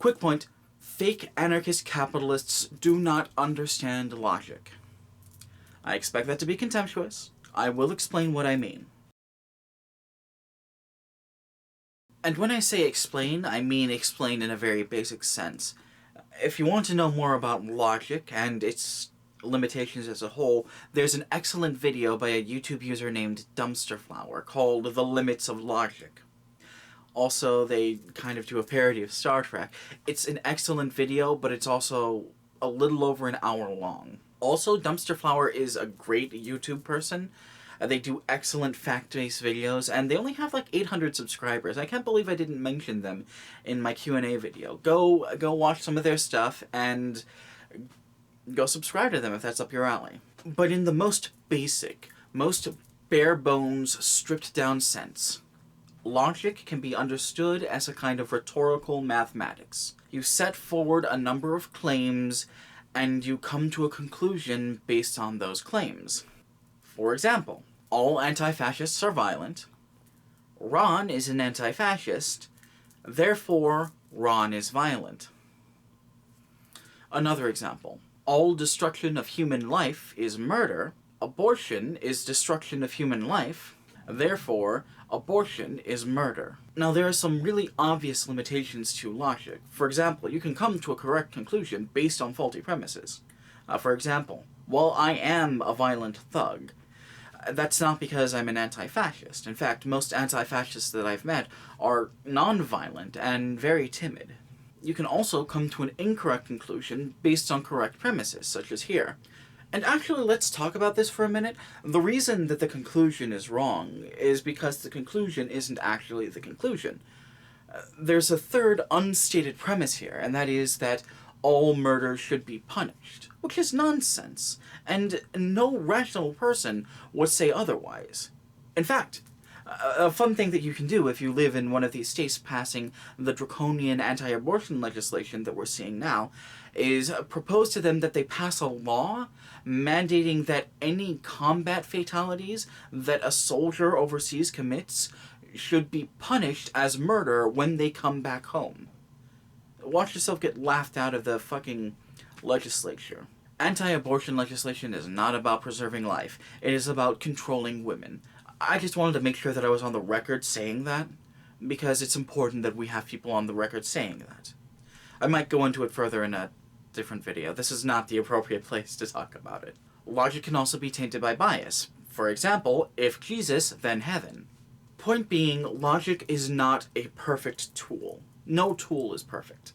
Quick point, fake anarchist capitalists do not understand logic. I expect that to be contemptuous. I will explain what I mean. And when I say explain, I mean explain in a very basic sense. If you want to know more about logic and its limitations as a whole, there's an excellent video by a YouTube user named Dumpsterflower called The Limits of Logic. Also, they kind of do a parody of Star Trek. It's an excellent video, but it's also a little over an hour long. Also, Dumpsterflower is a great YouTube person. They do excellent fact-based videos, and they only have like 800 subscribers. I can't believe I didn't mention them in my Q&A video. Go watch some of their stuff, and go subscribe to them if that's up your alley. But in the most basic, most bare-bones, stripped-down sense, logic can be understood as a kind of rhetorical mathematics. You set forward a number of claims, and you come to a conclusion based on those claims. For example, all anti-fascists are violent. Ron is an anti-fascist. Therefore, Ron is violent. Another example. All destruction of human life is murder. Abortion is destruction of human life. Therefore, abortion is murder. Now, there are some really obvious limitations to logic. For example, you can come to a correct conclusion based on faulty premises. For example, while I am a violent thug, that's not because I'm an anti-fascist. In fact, most anti-fascists that I've met are non-violent and very timid. You can also come to an incorrect conclusion based on correct premises, such as here. And actually, let's talk about this for a minute. The reason that the conclusion is wrong is because the conclusion isn't actually the conclusion. There's a third unstated premise here, and that is that all murder should be punished, which is nonsense, and no rational person would say otherwise. In fact, a fun thing that you can do if you live in one of these states passing the draconian anti-abortion legislation that we're seeing now is propose to them that they pass a law mandating that any combat fatalities that a soldier overseas commits should be punished as murder when they come back home. Watch yourself get laughed out of the fucking legislature. Anti-abortion legislation is not about preserving life. It is about controlling women. I just wanted to make sure that I was on the record saying that, because it's important that we have people on the record saying that. I might go into it further in a different video. This is not the appropriate place to talk about it. Logic can also be tainted by bias. For example, if Jesus, then heaven. Point being, logic is not a perfect tool. No tool is perfect.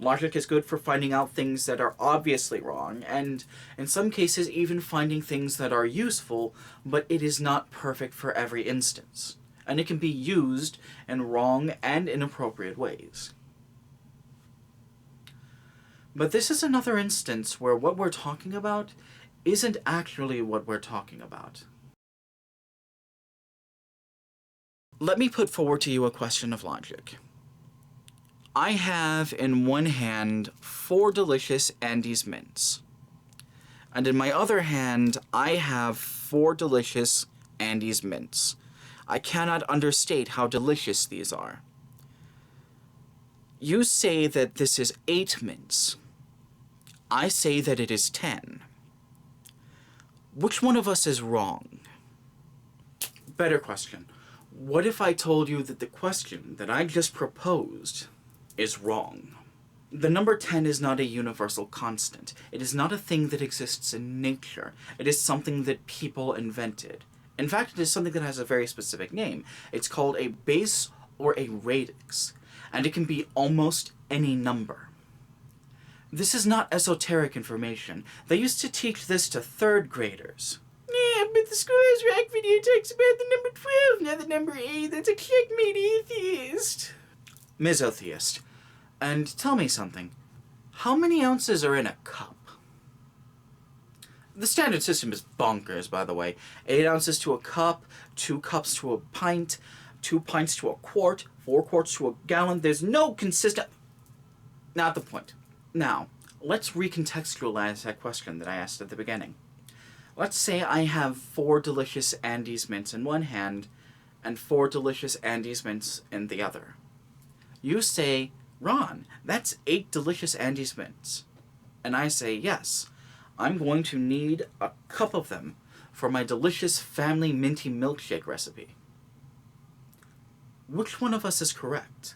Logic is good for finding out things that are obviously wrong, and in some cases even finding things that are useful, but it is not perfect for every instance. And it can be used in wrong and inappropriate ways. But this is another instance where what we're talking about isn't actually what we're talking about. Let me put forward to you a question of logic. I have in one hand 4 delicious Andes mints. And in my other hand, I have 4 delicious Andes mints. I cannot understate how delicious these are. You say that this is 8 mints. I say that it is 10. Which one of us is wrong? Better question. What if I told you that the question that I just proposed is wrong? The number 10 is not a universal constant. It is not a thing that exists in nature. It is something that people invented. In fact, it is something that has a very specific name. It's called a base or a radix, and it can be almost any number. This is not esoteric information. They used to teach this to 3rd graders. Yeah, but the Squares Rack video talks about the number 12, not the number 8. That's a checkmate atheist. Misotheist. And tell me something. How many ounces are in a cup? The standard system is bonkers, by the way. 8 ounces to a cup, 2 cups to a pint, 2 pints to a quart, 4 quarts to a gallon. There's no consistent... Not the point. Now, let's recontextualize that question that I asked at the beginning. Let's say I have 4 delicious Andes mints in one hand and 4 delicious Andes mints in the other. You say Ron, that's 8 delicious Andes mints. And I say, yes, I'm going to need a cup of them for my delicious family minty milkshake recipe. Which one of us is correct?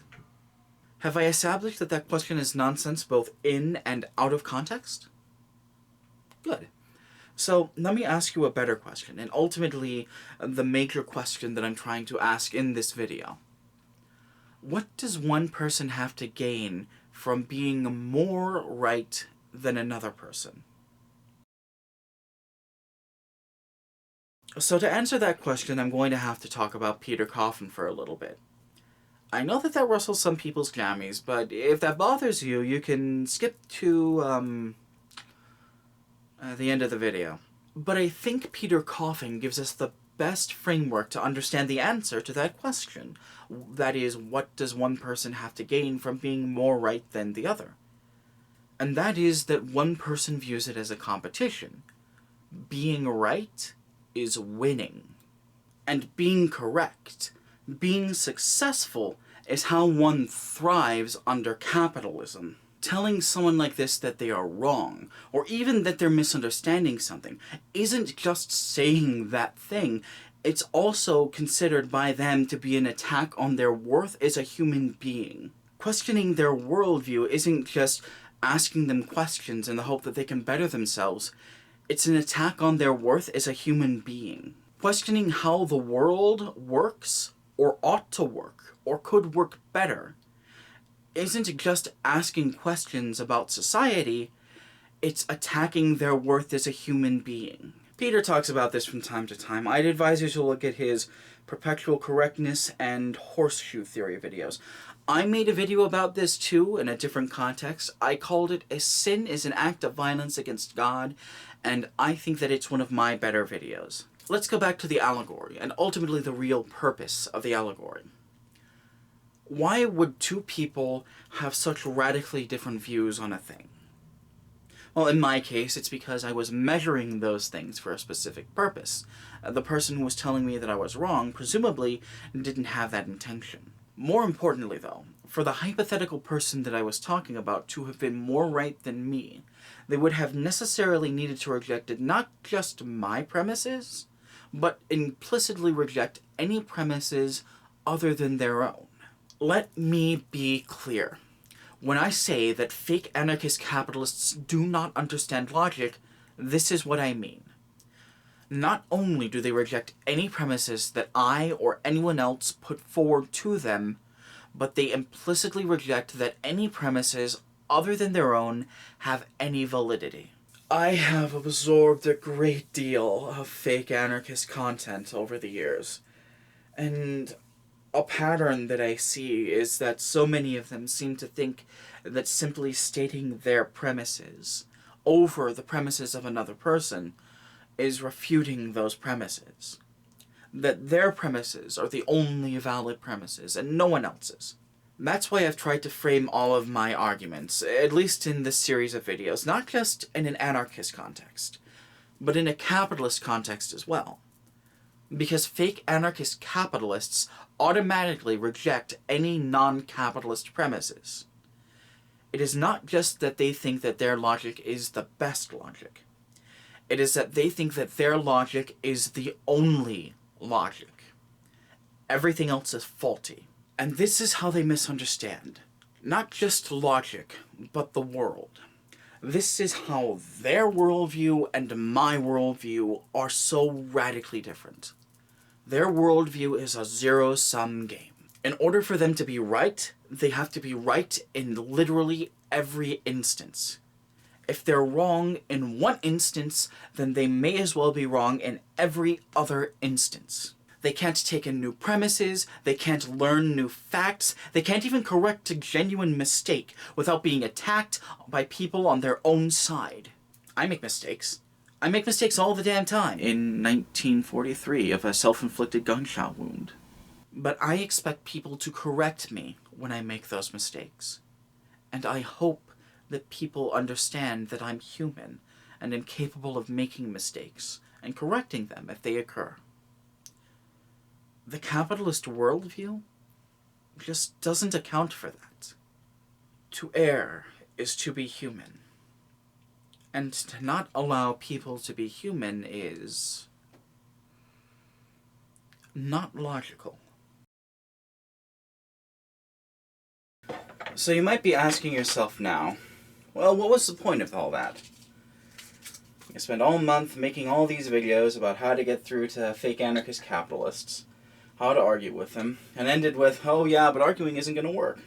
Have I established that that question is nonsense both in and out of context? Good. So let me ask you a better question, and ultimately the major question that I'm trying to ask in this video. What does one person have to gain from being more right than another person? So to answer that question, I'm going to have to talk about Peter Coffin for a little bit. I know that that rustles some people's jammies, but if that bothers you, you can skip to, the end of the video. But I think Peter Coffin gives us the best framework to understand the answer to that question. That is, what does one person have to gain from being more right than the other? And that is that one person views it as a competition. Being right is winning. And being correct, being successful, is how one thrives under capitalism. Telling someone like this that they are wrong, or even that they're misunderstanding something, isn't just saying that thing. It's also considered by them to be an attack on their worth as a human being. Questioning their worldview isn't just asking them questions in the hope that they can better themselves. It's an attack on their worth as a human being. Questioning how the world works, or ought to work, or could work better, isn't just asking questions about society, it's attacking their worth as a human being. Peter talks about this from time to time. I'd advise you to look at his perpetual correctness and horseshoe theory videos. I made a video about this too, in a different context. I called it "A Sin is an Act of Violence Against God," and I think that it's one of my better videos. Let's go back to the allegory, and ultimately the real purpose of the allegory. Why would two people have such radically different views on a thing? Well, in my case, it's because I was measuring those things for a specific purpose. The person who was telling me that I was wrong presumably didn't have that intention. More importantly, though, for the hypothetical person that I was talking about to have been more right than me, they would have necessarily needed to reject not just my premises, but implicitly reject any premises other than their own. Let me be clear. When I say that fake anarchist capitalists do not understand logic, this is what I mean. Not only do they reject any premises that I or anyone else put forward to them, but they implicitly reject that any premises other than their own have any validity. I have absorbed a great deal of fake anarchist content over the years, and a pattern that I see is that so many of them seem to think that simply stating their premises over the premises of another person is refuting those premises. That their premises are the only valid premises and no one else's. That's why I've tried to frame all of my arguments, at least in this series of videos, not just in an anarchist context, but in a capitalist context as well. Because fake anarchist capitalists automatically reject any non-capitalist premises. It is not just that they think that their logic is the best logic. It is that they think that their logic is the only logic. Everything else is faulty. And this is how they misunderstand. Not just logic, but the world. This is how their worldview and my worldview are so radically different. Their worldview is a zero-sum game. In order for them to be right, they have to be right in literally every instance. If they're wrong in one instance, then they may as well be wrong in every other instance. They can't take in new premises, they can't learn new facts, they can't even correct a genuine mistake without being attacked by people on their own side. I make mistakes. I make mistakes all the damn time. In 1943, of a self-inflicted gunshot wound. But I expect people to correct me when I make those mistakes. And I hope that people understand that I'm human and am capable of making mistakes and correcting them if they occur. The capitalist worldview just doesn't account for that. To err is to be human. And to not allow people to be human is not logical. So you might be asking yourself now, well, what was the point of all that? I spent all month making all these videos about how to get through to fake anarchist capitalists, how to argue with them, and ended with, oh yeah, but arguing isn't going to work.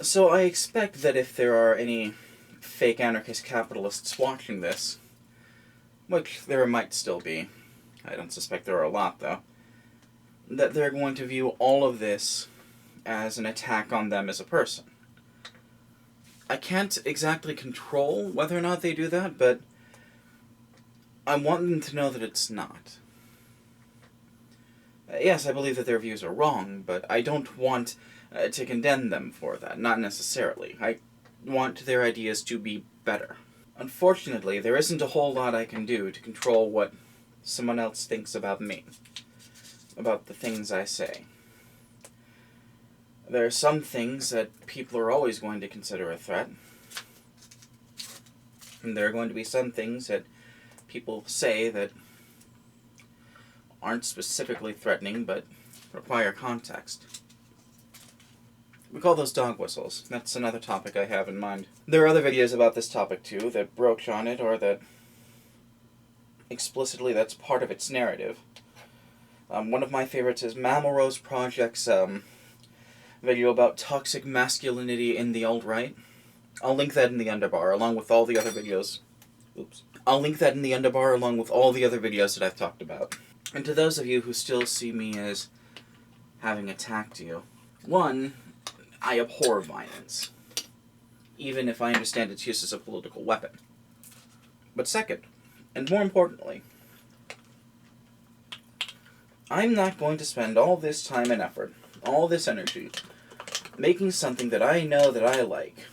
So I expect that if there are any fake anarchist capitalists watching this, which there might still be, I don't suspect there are a lot though, that they're going to view all of this as an attack on them as a person. I can't exactly control whether or not they do that, but I want them to know that it's not. Yes, I believe that their views are wrong, but I don't want to condemn them for that, not necessarily. I want their ideas to be better. Unfortunately, there isn't a whole lot I can do to control what someone else thinks about me, about the things I say. There are some things that people are always going to consider a threat, and there are going to be some things that people say that aren't specifically threatening, but require context. We call those dog whistles. That's another topic I have in mind. There are other videos about this topic too that broach on it, or that explicitly that's part of its narrative. One of my favorites is Mammal Rose Project's video about toxic masculinity in the alt-right. I'll link that in the underbar, along with all the other videos. Oops. I'll link that in the underbar, along with all the other videos that I've talked about. And to those of you who still see me as having attacked you, one, I abhor violence, even if I understand its use as a political weapon. But second, and more importantly, I'm not going to spend all this time and effort, all this energy, making something that I know that I like,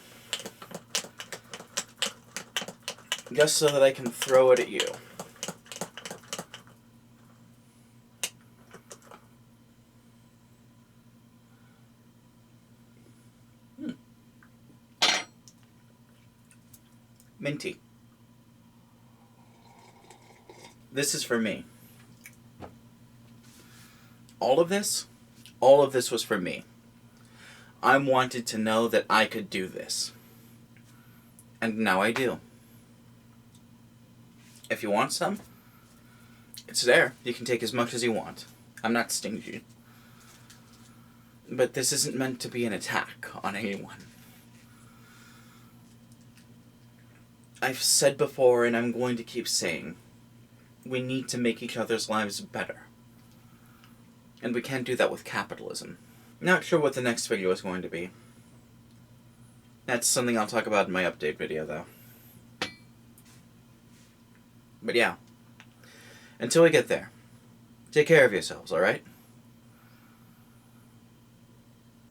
just so that I can throw it at you. Minty. This is for me. All of this was for me. I wanted to know that I could do this. And now I do. If you want some, it's there. You can take as much as you want. I'm not stingy. But this isn't meant to be an attack on anyone. I've said before, and I'm going to keep saying, we need to make each other's lives better. And we can't do that with capitalism. Not sure what the next video is going to be. That's something I'll talk about in my update video, though. But yeah, until we get there, take care of yourselves, alright?